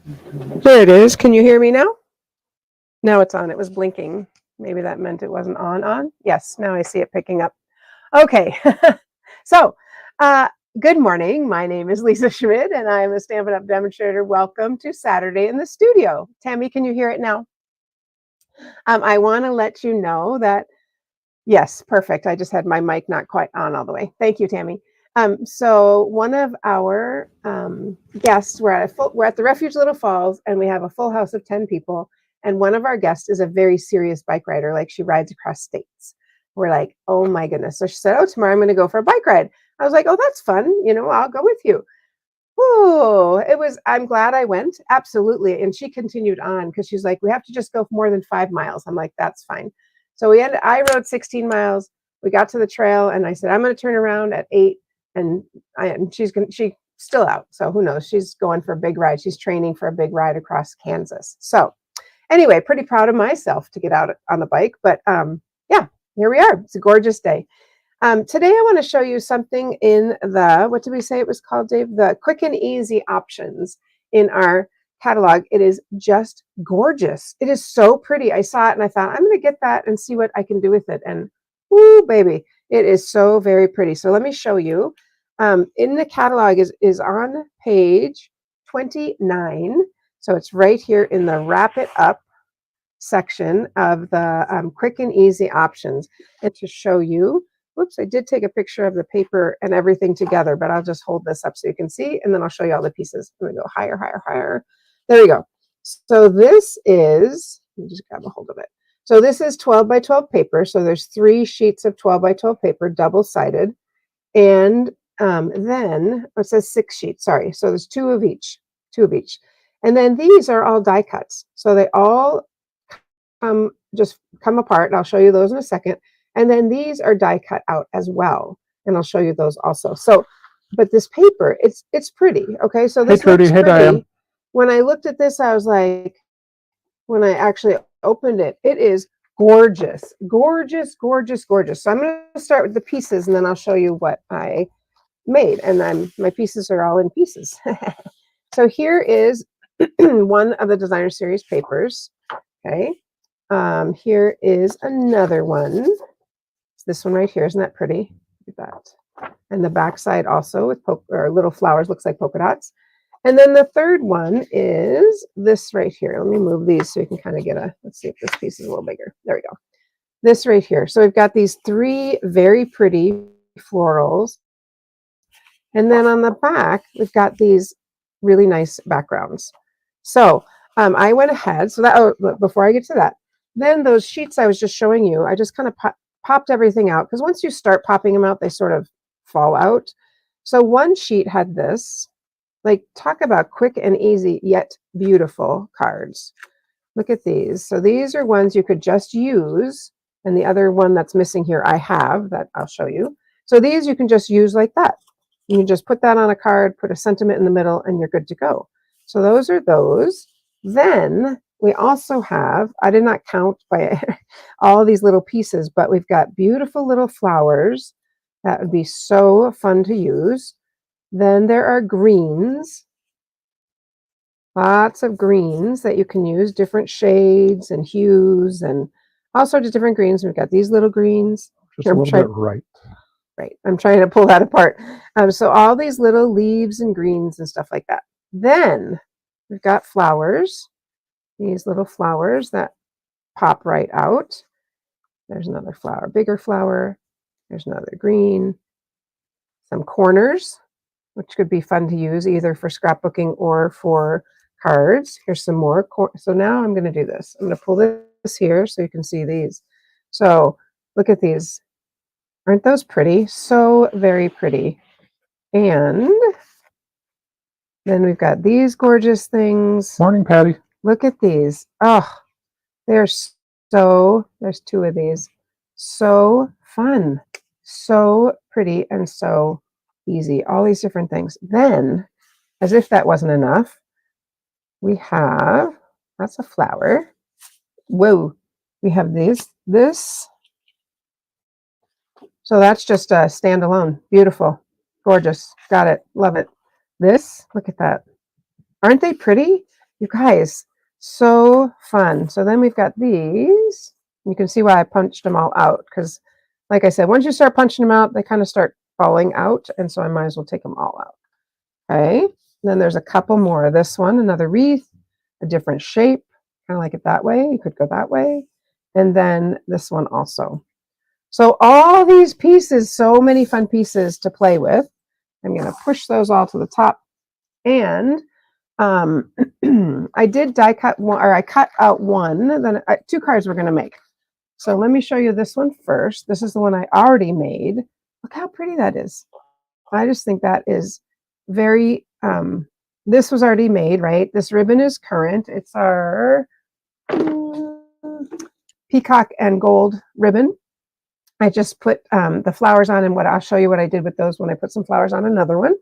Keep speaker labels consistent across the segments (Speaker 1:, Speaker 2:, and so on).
Speaker 1: There it is. Can you hear me now? Now it's on. It was blinking. Maybe that meant it wasn't on. Yes, now I see it picking up. Okay. So, uh, good morning. My name is Lisa Schmidt, and I am a Stampin' Up! Demonstrator. Welcome to Saturday in the Studio. Tammy, can you hear it now? I want to let you know that, yes, perfect. I just had my mic not quite on all the way. Thank you, Tammy. So one of our guests, we're at the Refuge Little Falls, and we have a full house of 10 people. And one of our guests is a very serious bike rider, like she rides across states. We're like, oh my goodness. So she said, oh, tomorrow I'm going to go for a bike ride. I was like, oh, that's fun. I'll go with you. Oh, I'm glad I went. Absolutely. And she continued on because she's like, we have to just go more than 5 miles. I'm like, that's fine. So I rode 16 miles. We got to the trail and I said, I'm going to turn around at 8. And she's still out. So who knows? She's going for a big ride. She's training for a big ride across Kansas. So anyway, pretty proud of myself to get out on the bike. But yeah, here we are. It's a gorgeous day. Today I want to show you something in what did we say it was called, Dave? The quick and easy options in our catalog. It is just gorgeous. It is so pretty. I saw it and I thought, I'm going to get that and see what I can do with it. And woo, baby, it is so very pretty. So let me show you. In the catalog is on page 29. So it's right here in the Wrap It Up section of the quick and easy options. And to show you, whoops, I did take a picture of the paper and everything together, but I'll just hold this up so you can see, and then I'll show you all the pieces. I'm going to go higher, higher, higher. There we go. So this is, let me just grab a hold of it. So this is 12 by 12 paper. So there's 3 sheets of 12 by 12 paper, double-sided. And then it says 6 sheets, sorry. So there's 2 of each. And then these are all die cuts. So they all just come apart. And I'll show you those in a second. And then these are die cut out as well. And I'll show you those also. So, but this paper, it's pretty. Okay. So this looks pretty. When I looked at this, I was like, when I actually opened it, it is gorgeous, gorgeous, gorgeous, gorgeous. So I'm going to start with the pieces and then I'll show you what I made. And my pieces are all in pieces. So here is one of the designer series papers. Okay. Here is another one. It's this one right here. Isn't that pretty? Look at that. And the back side also with little flowers, looks like polka dots. And then the third one is this right here. Let me move these so you can kind of get let's see if this piece is a little bigger. There we go. This right here. So we've got these 3 very pretty florals. And then on the back, we've got these really nice backgrounds. So I went ahead. So before I get to that, then those sheets I was just showing you, I just kind of popped everything out because once you start popping them out, they sort of fall out. So one sheet had this, like, talk about quick and easy yet beautiful cards. Look at these. So these are ones you could just use. And the other one that's missing here, I have that I'll show you. So these you can just use like that. You can just put that on a card, put a sentiment in the middle, and you're good to go. So those are those. Then we also have, I did not count by all of these little pieces, but we've got beautiful little flowers. That would be so fun to use. Then there are greens. Lots of greens that you can use, different shades and hues and all sorts of different greens. We've got these little greens.
Speaker 2: Just a little bit right.
Speaker 1: Right. I'm trying to pull that apart. So all these little leaves and greens and stuff like that. Then we've got flowers. These little flowers that pop right out. There's another flower, bigger flower. There's another green. Some corners, which could be fun to use either for scrapbooking or for cards. Here's some more. So now I'm going to do this. I'm going to pull this here so you can see these. So look at these. Aren't those pretty? So very pretty. And then we've got these gorgeous things.
Speaker 2: Morning, Patty.
Speaker 1: Look at these. Oh, there's 2 of these. So fun. So pretty and so easy. All these different things. Then, as if that wasn't enough, we have, that's a flower. Whoa. We have this. So that's just a standalone. Beautiful. Gorgeous. Got it. Love it. This, look at that. Aren't they pretty? You guys, so fun. So then we've got these. You can see why I punched them all out because, like I said, once you start punching them out, they kind of start falling out. And so I might as well take them all out. Okay. And then there's a couple more. This one, another wreath, a different shape. Kind of like it that way. You could go that way. And then this one also. So all these pieces, so many fun pieces to play with. I'm going to push those all to the top. And I did die cut one, or I cut out one, then two cards we're going to make. So let me show you this one first. This is the one I already made. Look how pretty that is. I just think that is very, this was already made, right? This ribbon is current. It's our peacock and gold ribbon. I just put the flowers on, and I'll show you what I did with those when I put some flowers on another one.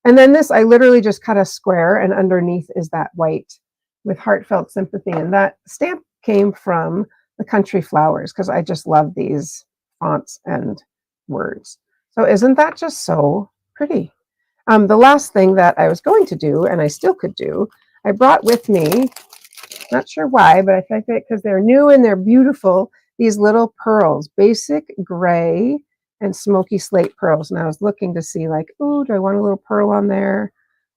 Speaker 1: And then this, I literally just cut a square, and underneath is that white with heartfelt sympathy. And that stamp came from the Country Flowers because I just love these fonts and words. So isn't that just so pretty? The last thing that I was going to do, and I still could do, I brought with me, not sure why, but I think that because they're new and they're beautiful, these little pearls, basic gray and smoky slate pearls. And I was looking to see like, oh, do I want a little pearl on there?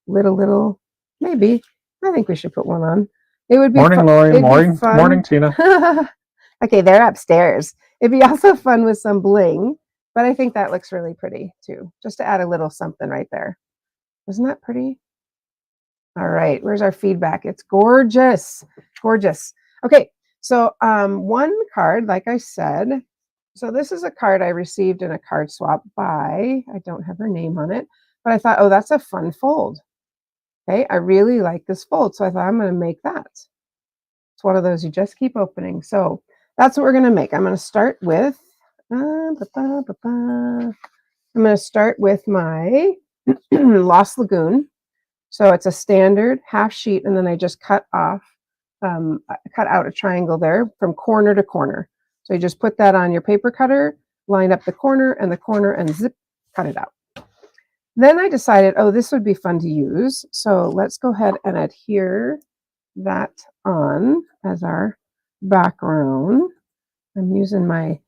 Speaker 1: Little, maybe. I think we should put one on. It would be
Speaker 2: morning, Lori. Morning, Tina.
Speaker 1: Okay, they're upstairs. It'd be also fun with some bling, but I think that looks really pretty too, just to add a little something right there. Isn't that pretty? All right, where's our feedback? It's gorgeous, gorgeous. Okay, so one card, like I said, so this is a card I received in a card swap by, I don't have her name on it, but I thought, oh, that's a fun fold. Okay, I really like this fold, so I thought I'm going to make that. It's one of those you just keep opening. So that's what we're going to make. I'm going to start with, I'm going to start with my Lost Lagoon. So it's a standard half sheet, and then I just cut out a triangle there from corner to corner. So you just put that on your paper cutter, line up the corner, and zip, cut it out. Then I decided, oh, this would be fun to use. So let's go ahead and adhere that on as our background. I'm using my,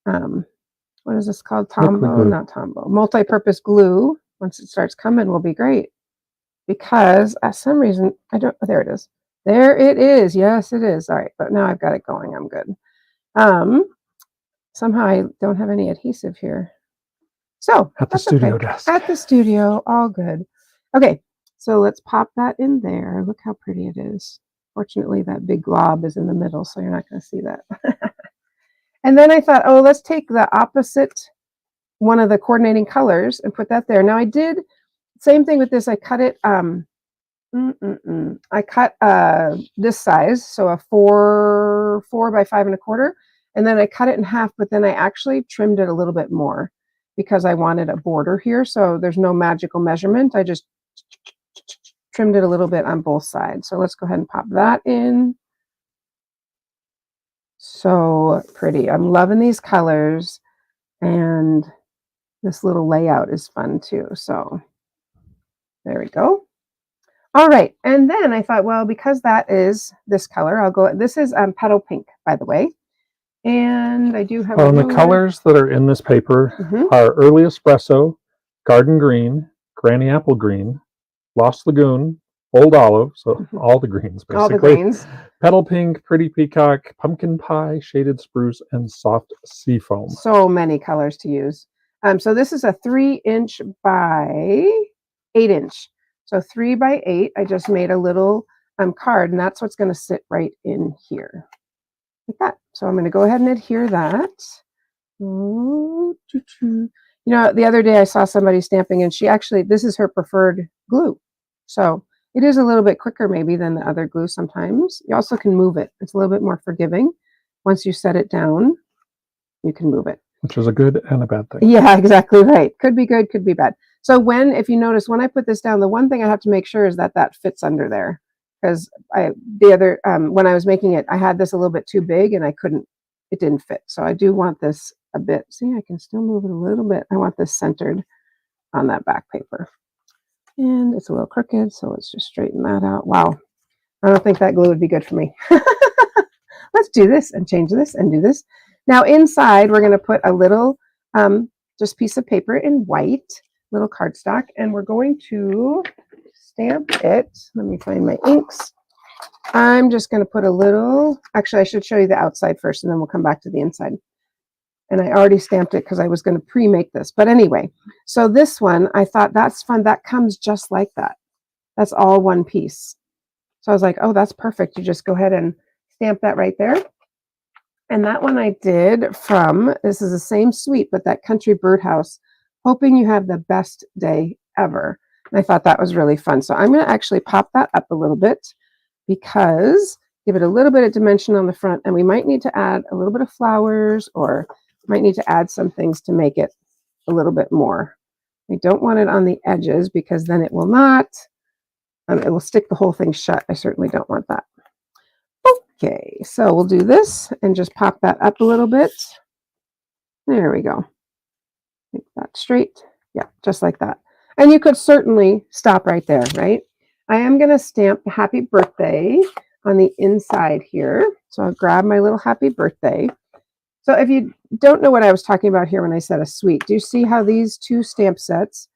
Speaker 1: what is this called? Tombow, not Tombow. Multi-purpose glue. Once it starts coming, will be great. Because at some reason, there it is. There it is. Yes, it is. All right, but now I've got it going. I'm good. Somehow I don't have any adhesive here. So
Speaker 2: at the studio desk.
Speaker 1: At the studio, all good. Okay, so let's pop that in there. Look how pretty it is. Fortunately, that big glob is in the middle, so you're not going to see that. And then I thought, oh, let's take the opposite one of the coordinating colors and put that there. Now I did same thing with this. I cut it. I cut this size, so a 4 by 5 1/4, and then I cut it in half. But then I actually trimmed it a little bit more because I wanted a border here. So there's no magical measurement. I just trimmed it a little bit on both sides. So let's go ahead and pop that in. So pretty. I'm loving these colors, and this little layout is fun too. So there we go. All right, and then I thought, well, because that is this color, I'll go. This is petal pink, by the way, and I do have.
Speaker 2: And the colors that are in this paper are Early Espresso, Garden Green, Granny Apple Green, Lost Lagoon, Old Olive, so all the greens basically.
Speaker 1: All the greens.
Speaker 2: Petal Pink, Pretty Peacock, Pumpkin Pie, Shaded Spruce, and Soft Seafoam.
Speaker 1: So many colors to use. So this is a 3-inch by 8-inch. So 3 by 8, I just made a little card, and that's what's going to sit right in here, like that. So I'm going to go ahead and adhere that. You know, the other day I saw somebody stamping, and this is her preferred glue. So it is a little bit quicker maybe than the other glue sometimes. You also can move it. It's a little bit more forgiving. Once you set it down, you can move it.
Speaker 2: Which is a good and a bad thing.
Speaker 1: Yeah, exactly right. Could be good, could be bad. So if you notice, when I put this down, the one thing I have to make sure is that that fits under there. Because when I was making it, I had this a little bit too big and it didn't fit. So I do want this a bit. See, I can still move it a little bit. I want this centered on that back paper. And it's a little crooked, so let's just straighten that out. Wow. I don't think that glue would be good for me. Let's do this and change this and do this. Now inside, we're going to put a little just piece of paper in white, little cardstock, and we're going to stamp it. Let me find my inks. I'm just going to put a little, actually I should show you the outside first and then we'll come back to the inside. And I already stamped it because I was going to pre-make this. But anyway, so this one, I thought that's fun. That comes just like that. That's all one piece. So I was like, oh, that's perfect. You just go ahead and stamp that right there. And that one I did from, this is the same suite, but that Country Birdhouse, hoping you have the best day ever. And I thought that was really fun. So I'm going to actually pop that up a little bit because give it a little bit of dimension on the front, and we might need to add a little bit of flowers or might need to add some things to make it a little bit more. I don't want it on the edges because then it will not, it will stick the whole thing shut. I certainly don't want that. Okay, so we'll do this and just pop that up a little bit. There we go. Make that straight. Yeah, just like that. And you could certainly stop right there, right? I am going to stamp happy birthday on the inside here. So I'll grab my little happy birthday. So if you don't know what I was talking about here when I said a suite, do you see how these two stamp sets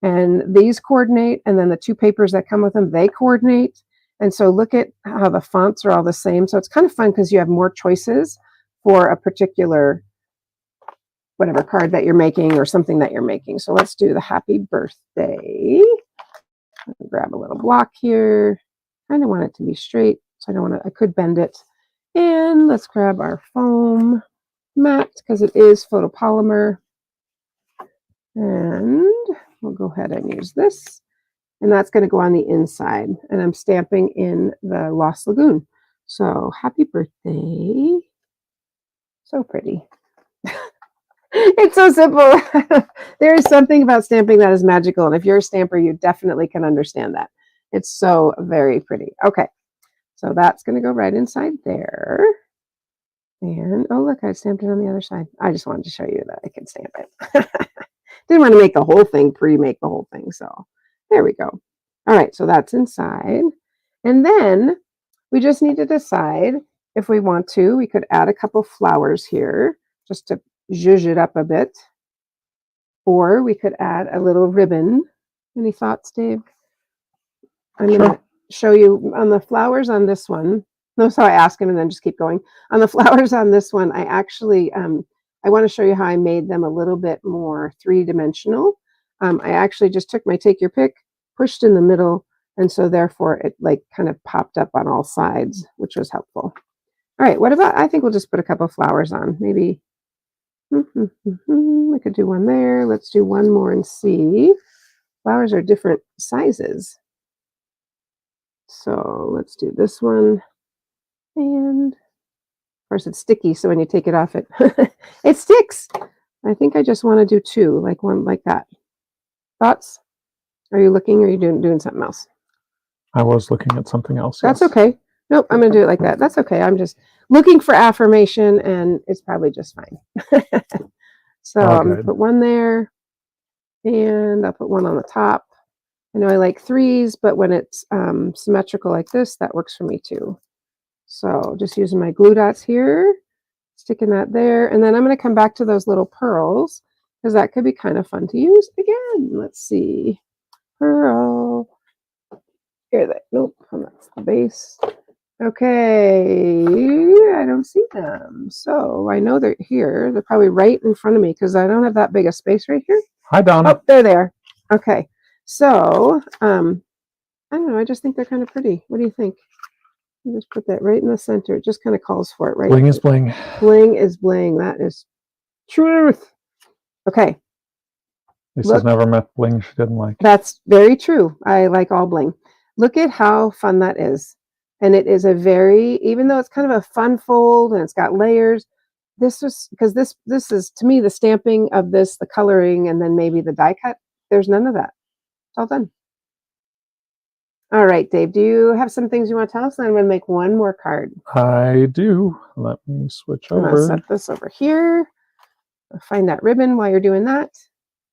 Speaker 1: and these coordinate, and then the two papers that come with them, they coordinate? And so look at how the fonts are all the same. So it's kind of fun because you have more choices for a particular whatever card that you're making or something that you're making. So let's do the happy birthday. Grab a little block here. Kind of want it to be straight, so I don't want to, I could bend it. And let's grab our foam mat because it is photopolymer. And we'll go ahead and use this. And that's going to go on the inside. And I'm stamping in the Lost Lagoon. So happy birthday. So pretty. It's so simple. There is something about stamping that is magical. And if you're a stamper, you definitely can understand that. It's so very pretty. Okay. So that's going to go right inside there. And oh, look, I stamped it on the other side. I just wanted to show you that I can stamp it. Didn't want to make the whole thing, pre-make the whole thing. So there we go. All right. So that's inside. And then we just need to decide if we want to. We could add a couple flowers here just to zhuzh it up a bit. Or we could add a little ribbon. Any thoughts, Dave? I'm going to show you on the flowers on this one. Notice how I ask him and then just keep going. On the flowers on this one, I actually, I want to show you how I made them a little bit more three-dimensional. I actually just took my take your pick, pushed in the middle, and so therefore it like kind of popped up on all sides, which was helpful. All right, what about, I think we'll just put a couple flowers on. Maybe, we could do one there. Let's do one more and see. Flowers are different sizes. So let's do this one. And of course it's sticky, so when you take it off, it it sticks. I think I just want to do two, like one like that. Thoughts? Are you looking or are you doing something else?
Speaker 2: I was looking at something else.
Speaker 1: That's
Speaker 2: yes.
Speaker 1: okay. Nope, I'm going to do it like that. That's okay. I'm just looking for affirmation, and it's probably just fine. So I'm going to put one there, and I'll put one on the top. I know I like threes, but when it's symmetrical like this, that works for me too. So just using my glue dots here, sticking that there, and then I'm going to come back to those little pearls because that could be kind of fun to use again. Let's see. Pearl. Here, that, nope, that's the base. Okay, I don't see them. So I know they're here. They're probably right in front of me because I don't have that big a space right here.
Speaker 2: Hi, Donna.
Speaker 1: Oh, they're there. Okay, so I don't know. I just think they're kind of pretty. What do you think? You just put that right in the center. It just kind of calls for it, right?
Speaker 2: Bling is bling.
Speaker 1: Bling is bling. That is truth. Okay.
Speaker 2: Lisa's never met bling she didn't like.
Speaker 1: That's very true. I like all bling. Look at how fun that is. And it is a very, even though it's kind of a fun fold and it's got layers, this was, because this is, to me, the stamping of this, the coloring, and then maybe the die cut. There's none of that. It's all done. All right, Dave, do you have some things you want to tell us? And I'm going to make one more card.
Speaker 2: I do. Let me switch over.
Speaker 1: I'm going to set this over here. I'll find that ribbon while you're doing that.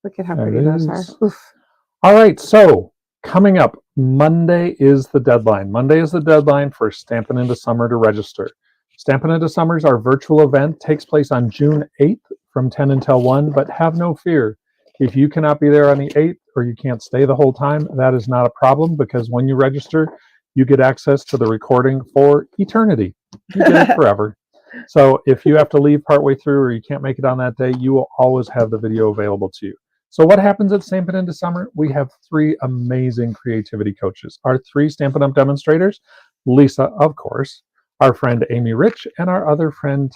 Speaker 1: Look at how pretty those are. Oof.
Speaker 2: All right, so Coming up, Monday is the deadline. Monday is the deadline for Stampin' Into Summer to register. Stampin' Into Summer's our virtual event takes place on June 8th from 10 until 1, but have no fear. If you cannot be there on the 8th or you can't stay the whole time, that is not a problem because when you register, you get access to the recording for eternity. You get it forever. So if you have to leave partway through or you can't make it on that day, you will always have the video available to you. So what happens at Stampin' Into Summer? We have 3 amazing creativity coaches. Our 3 Stampin' Up! Demonstrators, Lisa, of course, our friend Amy Rich, and our other friend,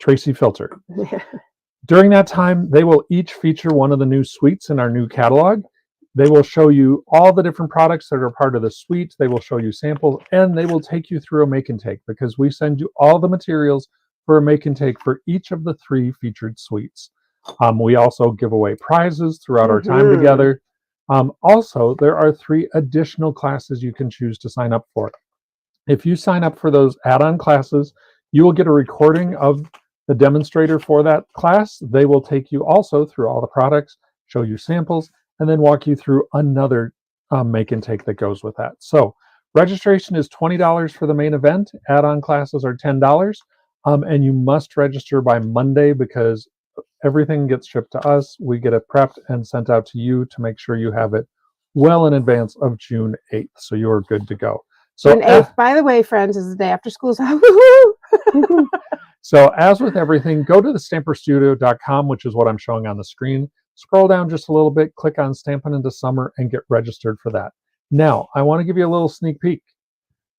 Speaker 2: Tracy Filter. During that time, they will each feature one of the new suites in our new catalog. They will show you all the different products that are part of the suite. They will show you samples, and they will take you through a make and take because we send you all the materials for a make and take for each of the 3 featured suites. We also give away prizes throughout our time together. Also, there are 3 additional classes you can choose to sign up for. If you sign up for those add-on classes, you will get a recording of the demonstrator for that class. They will take you also through all the products, show you samples, and then walk you through another make and take that goes with that. So registration is $20 for the main event. Add-on classes are $10. And you must register by Monday because everything gets shipped to us. We get it prepped and sent out to you to make sure you have it well in advance of June 8th. So you're good to go. So
Speaker 1: June 8th, by the way, friends, is the day after school's out.
Speaker 2: So as with everything, go to the stamperstudio.com, which is what I'm showing on the screen. Scroll down just a little bit, click on Stampin' Into Summer, and get registered for that. Now, I want to give you a little sneak peek.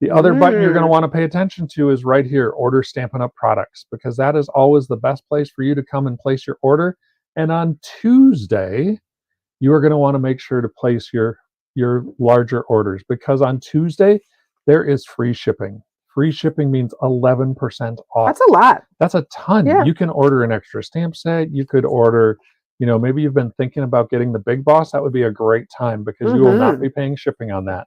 Speaker 2: The other button you're going to want to pay attention to is right here, Order Stampin' Up! Products, because that is always the best place for you to come and place your order. And on Tuesday, you are going to want to make sure to place your larger orders because on Tuesday, there is free shipping. Free shipping means 11% off.
Speaker 1: That's a lot.
Speaker 2: That's a ton.
Speaker 1: Yeah.
Speaker 2: You can order an extra stamp set. You could order, maybe you've been thinking about getting the Big Boss. That would be a great time because you will not be paying shipping on that.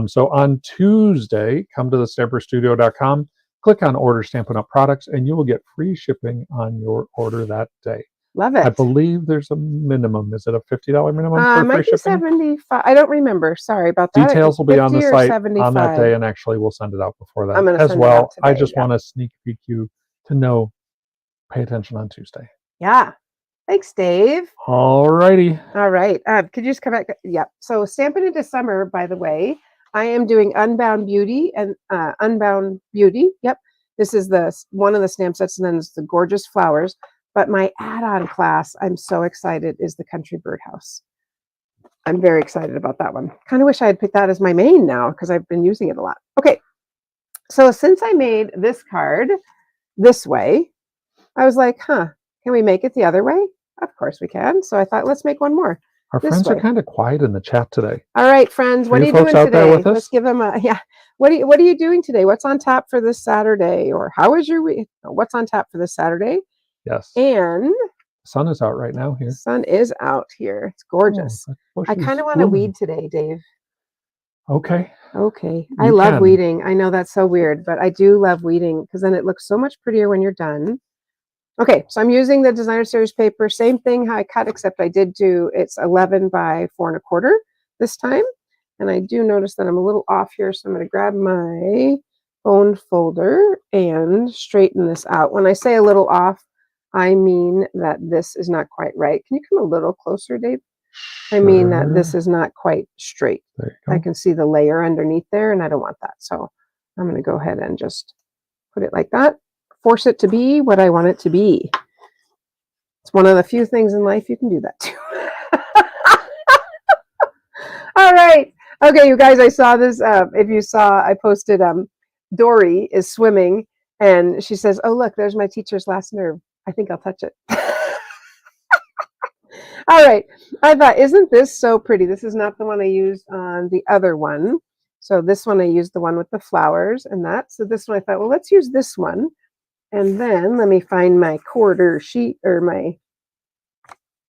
Speaker 2: So on Tuesday, come to the stamperstudio.com, click on Order Stampin' Up! Products, and you will get free shipping on your order that day.
Speaker 1: Love it.
Speaker 2: I believe there's a minimum. Is it a $50 minimum for
Speaker 1: might
Speaker 2: free
Speaker 1: be
Speaker 2: shipping?
Speaker 1: 75. I don't remember. Sorry about that.
Speaker 2: Details will be on the site
Speaker 1: 75.
Speaker 2: on that day, and actually we'll send it out before that
Speaker 1: I'm gonna
Speaker 2: as
Speaker 1: send it
Speaker 2: well.
Speaker 1: out today,
Speaker 2: I just want to sneak peek you to know, pay attention on Tuesday.
Speaker 1: Yeah. Thanks, Dave.
Speaker 2: All righty.
Speaker 1: All right. Could you just come back? Yeah. So Stampin' Into Summer, by the way, I am doing Unbound Beauty and Unbound Beauty. Yep. This is one of the stamp sets, and then it's the Gorgeous Flowers. But my add-on class, I'm so excited, is the Country Birdhouse. I'm very excited about that one. Kind of wish I had picked that as my main now because I've been using it a lot. Okay. So since I made this card this way, I was like, can we make it the other way? Of course we can. So I thought, let's make one more.
Speaker 2: Our friends are kind of quiet in the chat today.
Speaker 1: All right, friends, what are you doing today? Let's give them a What are you doing today? What's on tap for this Saturday? Or how is your week? What's on tap for this Saturday?
Speaker 2: Yes.
Speaker 1: And
Speaker 2: the sun is out right now here.
Speaker 1: The sun is out here. It's gorgeous. I kind of want to weed today, Dave.
Speaker 2: Okay.
Speaker 1: I love weeding. I know that's so weird, but I do love weeding because then it looks so much prettier when you're done. Okay, so I'm using the Designer Series paper. Same thing how I cut, except I did it's 11 by 4 1/4 this time. And I do notice that I'm a little off here, so I'm going to grab my bone folder and straighten this out. When I say a little off, I mean that this is not quite right. Can you come a little closer, Dave? Sure. I mean that this is not quite straight. I can see the layer underneath there, and I don't want that. So I'm going to go ahead and just put it like that. Force it to be what I want it to be. It's one of the few things in life you can do that to. All right. Okay, you guys, I saw this. If you saw, I posted Dory is swimming, and she says, oh, look, there's my teacher's last nerve. I think I'll touch it. All right. I thought, isn't this so pretty? This is not the one I used on the other one. So this one, I used the one with the flowers and that. So this one, I thought, well, let's use this one. And then let me find my quarter sheet or my,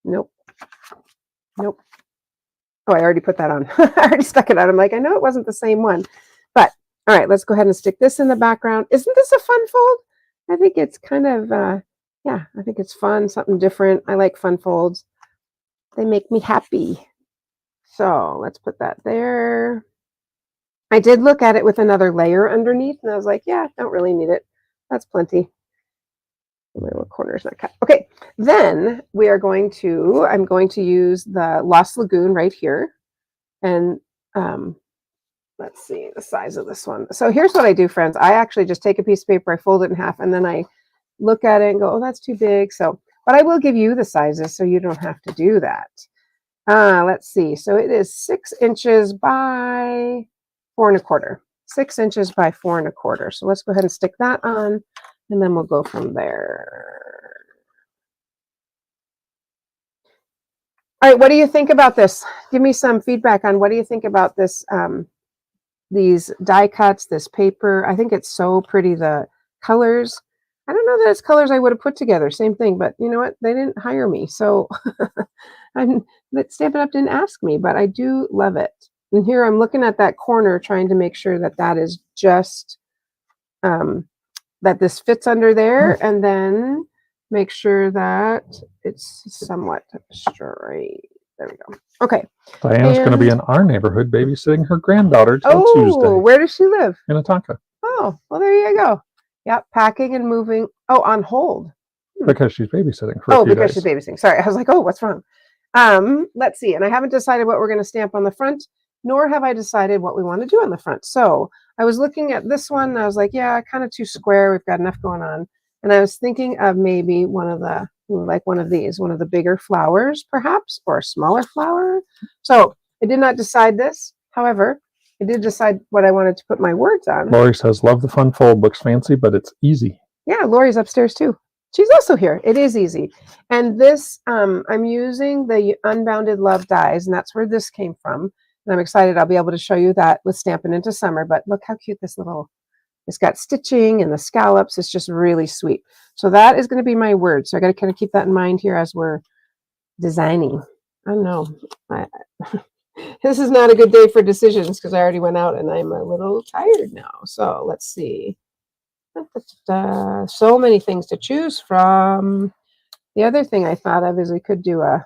Speaker 1: nope. Oh, I already put that on. I already stuck it out. I'm like, I know it wasn't the same one. But all right, let's go ahead and stick this in the background. Isn't this a fun fold? I think it's kind of, yeah, I think it's fun, something different. I like fun folds. They make me happy. So let's put that there. I did look at it with another layer underneath, and I was like, yeah, don't really need it. That's plenty. My little corner's not cut. Okay, then I'm going to use the Lost Lagoon right here. And let's see the size of this one. So here's what I do, friends. I actually just take a piece of paper, I fold it in half, and then I look at it and go, oh, that's too big. So, but I will give you the sizes so you don't have to do that. Let's see. So it is 6 inches by 4 1/4. 6 inches by 4 1/4. So let's go ahead and stick that on, and then we'll go from there. All right, what do you think about this? Give me some feedback on what do you think about this, these die cuts, this paper. I think it's so pretty, the colors. I don't know that it's colors I would have put together, same thing, but you know what? They didn't hire me, so that Stampin' Up! Didn't ask me, but I do love it. And here I'm looking at that corner, trying to make sure that that is just, that this fits under there, and then make sure that it's somewhat straight. There we go. Okay.
Speaker 2: Diana's going to be in our neighborhood babysitting her granddaughter till
Speaker 1: Oh,
Speaker 2: Tuesday
Speaker 1: where does she live?
Speaker 2: in Atonka
Speaker 1: Oh, well, there you go. Yep, packing and moving. Oh, on hold.
Speaker 2: because she's babysitting for a few
Speaker 1: because
Speaker 2: days.
Speaker 1: she's babysitting. Sorry, I was like, oh, what's wrong? Let's see. And I haven't decided what we're going to stamp on the front, nor have I decided what we want to do on the front. So I was looking at this one, and I was like, yeah, kind of too square. We've got enough going on. And I was thinking of maybe one of the, like one of these, one of the bigger flowers, perhaps, or a smaller flower. So I did not decide this. However, I did decide what I wanted to put my words on.
Speaker 2: Lori says, love the fun fold. Looks fancy, but it's easy.
Speaker 1: Yeah, Lori's upstairs too. She's also here. It is easy. And this, I'm using the Unbounded Love dies, and that's where this came from. And I'm excited I'll be able to show you that with Stampin' Into Summer. But look how cute this little, it's got stitching and the scallops. It's just really sweet. So that is going to be my word. So I got to kind of keep that in mind here as we're designing. I don't know. This is not a good day for decisions because I already went out and I'm a little tired now. So let's see. So many things to choose from. The other thing I thought of is we could do a,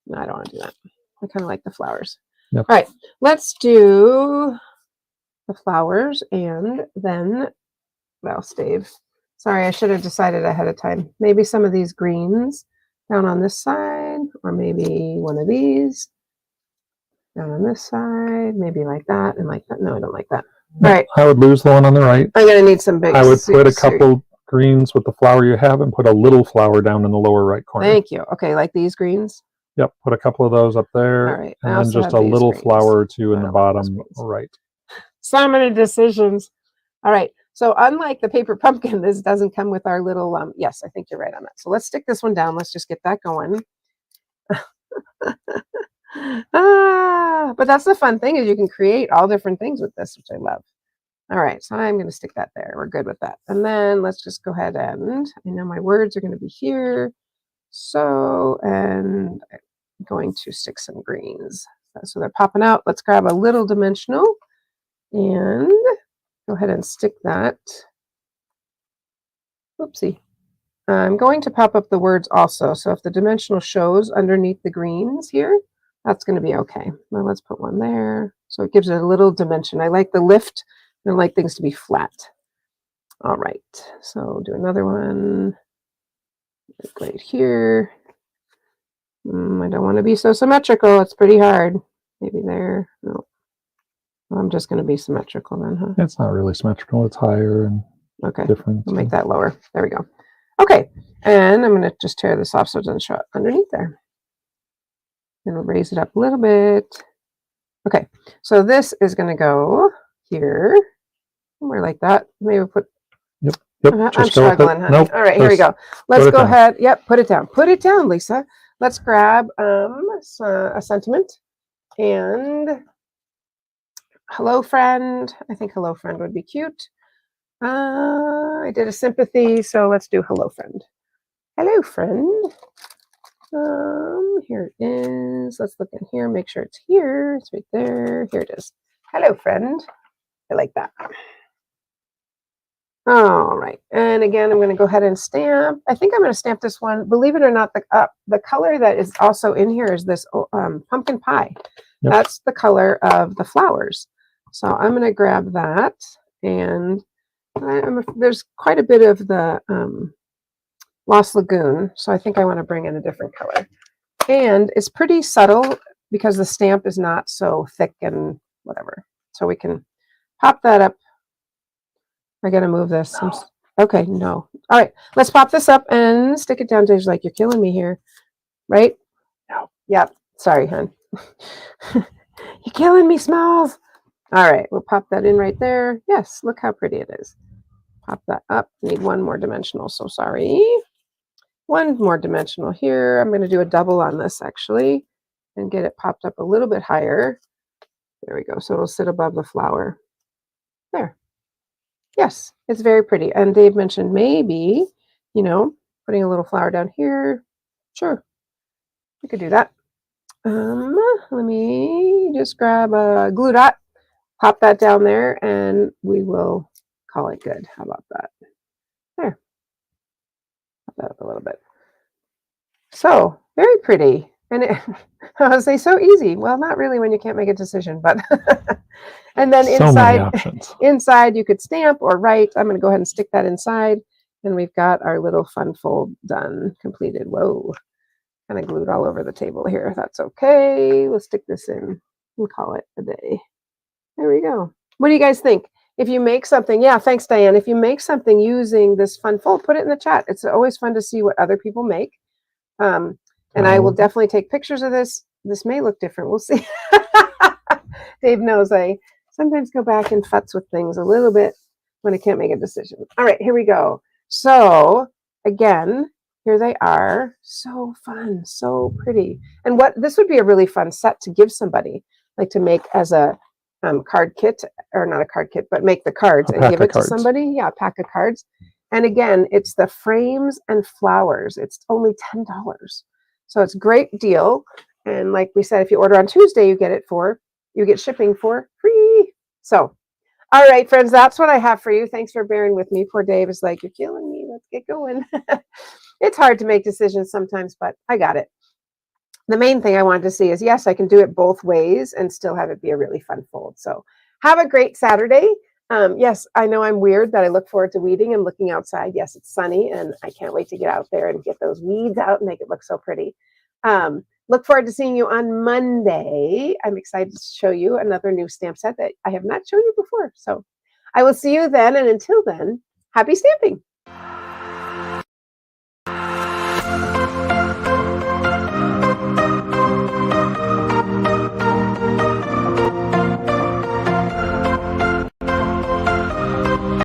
Speaker 1: no, I don't want to do that. I kind of like the flowers.
Speaker 2: Yep.
Speaker 1: All right, let's do the flowers and then, well, stave. Sorry, I should have decided ahead of time. Maybe some of these greens down on this side, or maybe one of these down on this side, maybe like that and like that. No, I don't like that. All right.
Speaker 2: I would lose the one on the right.
Speaker 1: I'm going to need some big.
Speaker 2: I would put a couple greens with the flower you have and put a little flower down in the lower right corner.
Speaker 1: Thank you. Okay, like these greens?
Speaker 2: Yep, put a couple of those up there.
Speaker 1: All right.
Speaker 2: And then just a little
Speaker 1: greens.
Speaker 2: flower or two in
Speaker 1: I
Speaker 2: the
Speaker 1: don't like
Speaker 2: bottom
Speaker 1: those greens.
Speaker 2: right.
Speaker 1: So many decisions. All right. So unlike the paper pumpkin, this doesn't come with our little, yes, I think you're right on that. So let's stick this one down. Let's just get that going. But that's the fun thing is you can create all different things with this, which I love. All right, so I'm going to stick that there. We're good with that. And then let's just go ahead and, I know my words are going to be here. So, and I'm going to stick some greens. So they're popping out. Let's grab a little dimensional and go ahead and stick that. Oopsie. I'm going to pop up the words also. So if the dimensional shows underneath the greens here, that's going to be okay. Now let's put one there. So it gives it a little dimension. I like the lift. I like things to be flat. All right. So do another one like right here. I don't want to be so symmetrical. It's pretty hard. Maybe there. No. I'm just going to be symmetrical then, huh?
Speaker 2: It's not really symmetrical. It's higher and
Speaker 1: Okay.
Speaker 2: different.
Speaker 1: We'll make that lower. There we go. Okay. And I'm going to just tear this off so it doesn't show up underneath there. And we'll raise it up a little bit. Okay. So this is going to go here. Somewhere like that. Maybe we'll put.
Speaker 2: Yep.
Speaker 1: I'm struggling, honey.
Speaker 2: Nope,
Speaker 1: all right, here we go. Let's go ahead. Yep. Put it down. Put it down, Lisa. Let's grab a sentiment and hello friend. I think hello friend would be cute. I did a sympathy, so let's do hello friend. Hello friend. Here it is. Let's look in here, make sure it's here. It's right there. Here it is. Hello friend. I like that. All right, and again, I'm going to go ahead and stamp. I think I'm going to stamp this one. Believe it or not, the color that is also in here is this pumpkin pie.
Speaker 2: Yep.
Speaker 1: That's the color of the flowers. So I'm going to grab that, and there's quite a bit of the Lost Lagoon, so I think I want to bring in a different color. And it's pretty subtle because the stamp is not so thick and whatever. So we can pop that up. I got to move this. Okay, no. All right, let's pop this up and stick it down. Dave's like, you're killing me here, right?
Speaker 2: No.
Speaker 1: Yep. Sorry, hon. You're killing me, Smalls. All right, we'll pop that in right there. Yes, look how pretty it is. Pop that up. Need one more dimensional, so sorry. One more dimensional here. I'm going to do a double on this actually and get it popped up a little bit higher. There we go. So it'll sit above the flower. There. Yes, it's very pretty. And Dave mentioned maybe, putting a little flower down here. Sure, we could do that. Let me just grab a glue dot, pop that down there, and we will call it good. How about that? There. Pop that up a little bit. So, very pretty. And I would say so easy. Well, not really when you can't make a decision, but and then
Speaker 2: So many options.
Speaker 1: inside you could stamp or write. I'm going to go ahead and stick that inside, and we've got our little fun fold done, completed. Whoa, kind of glued all over the table here. That's okay. We'll stick this in and call it a day. There we go. What do you guys think? If you make something, yeah, thanks, Diane. If you make something using this fun fold, put it in the chat. It's always fun to see what other people make. And I will definitely take pictures of this. This may look different. We'll see. Dave knows I sometimes go back and futz with things a little bit when I can't make a decision. All right, here we go. So again, here they are. So fun, so pretty. And this would be a really fun set to give somebody, like to make as a card kit, or not a card kit, but make the cards and give it to somebody. Yeah, a pack of cards. And again, it's the frames and flowers. It's only $10. So it's a great deal. And like we said, if you order on Tuesday, you get shipping for free. So, all right, friends, that's what I have for you. Thanks for bearing with me. Poor Dave is like, you're killing me. Let's get going. It's hard to make decisions sometimes, but I got it. The main thing I wanted to see is, yes, I can do it both ways and still have it be a really fun fold. So have a great Saturday. Yes, I know I'm weird that I look forward to weeding and looking outside. Yes, it's sunny, and I can't wait to get out there and get those weeds out and make it look so pretty. Look forward to seeing you on Monday. I'm excited to show you another new stamp set that I have not shown you before. So I will see you then, and until then, happy stamping.